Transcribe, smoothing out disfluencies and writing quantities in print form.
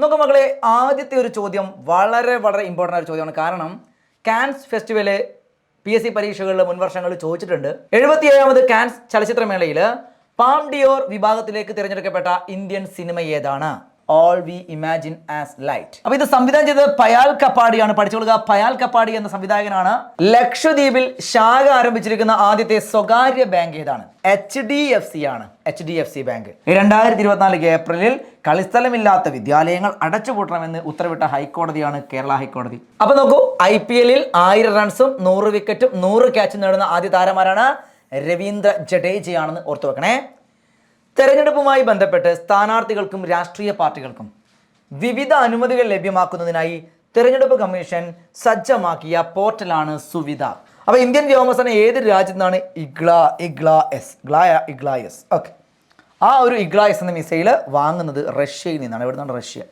നോക്കൂ മക്കളെ, ആദ്യത്തെ ഒരു ചോദ്യം വളരെ വളരെ ഇമ്പോർട്ടൻ്റ് ആയ ചോദ്യമാണ്. കാരണം കാൻസ് ഫെസ്റ്റിവല് PSC പരീക്ഷകളിൽ മുൻവർഷങ്ങളിൽ ചോദിച്ചിട്ടുണ്ട്. 77ാമത് കാൻസ് ചലച്ചിത്രമേളയിൽ പാം ഡിയോർ വിഭാഗത്തിലേക്ക് തിരഞ്ഞെടുക്കപ്പെട്ട ഇന്ത്യൻ സിനിമ ഏതാണ്? All we imagine as light. അപ്പൊ ഇത് സംവിധാനം ചെയ്തത് പയാൽ കപ്പാടിയാണ്. പഠിച്ചുകൊള്ളുക, പയാൽ കപ്പാടി എന്ന സംവിധായകനാണ്. ലക്ഷദ്വീപിൽ ശാഖ ആരംഭിച്ചിരിക്കുന്ന ആദ്യത്തെ സ്വകാര്യ ബാങ്ക് ഏതാണ്? HDFC ആണ്. HDFC bank. 2024 ഏപ്രിലിൽ കളിസ്ഥലമില്ലാത്ത വിദ്യാലയങ്ങൾ അടച്ചുപൂട്ടണമെന്ന് ഉത്തരവിട്ട ഹൈക്കോടതിയാണ് കേരള ഹൈക്കോടതി. അപ്പൊ നോക്കൂ, IPL-ൽ 1000 റൺസും 100 വിക്കറ്റും 100 ക്യാച്ചും നേടുന്ന ആദ്യ താരമാരാണ്? രവീന്ദ്ര ജഡേജയാണെന്ന് ഓർത്തു വെക്കണേ. തെരഞ്ഞെടുപ്പുമായി ബന്ധപ്പെട്ട് സ്ഥാനാർത്ഥികൾക്കും രാഷ്ട്രീയ പാർട്ടികൾക്കും വിവിധ അനുമതികൾ ലഭ്യമാക്കുന്നതിനായി തെരഞ്ഞെടുപ്പ് കമ്മീഷൻ സജ്ജമാക്കിയ പോർട്ടലാണ് സുവിധ. അപ്പോൾ ഇന്ത്യൻ വ്യോമസേന ഏത് രാജ്യത്തു നിന്നാണ് ഇഗ്ലായസ് ഓക്കെ ആ ഒരു ഇഗ്ലായസ് എന്ന മിസൈൽ വാങ്ങുന്നത്? റഷ്യയിൽ നിന്നാണ്. എവിടെ നിന്നാണ്? റഷ്യ.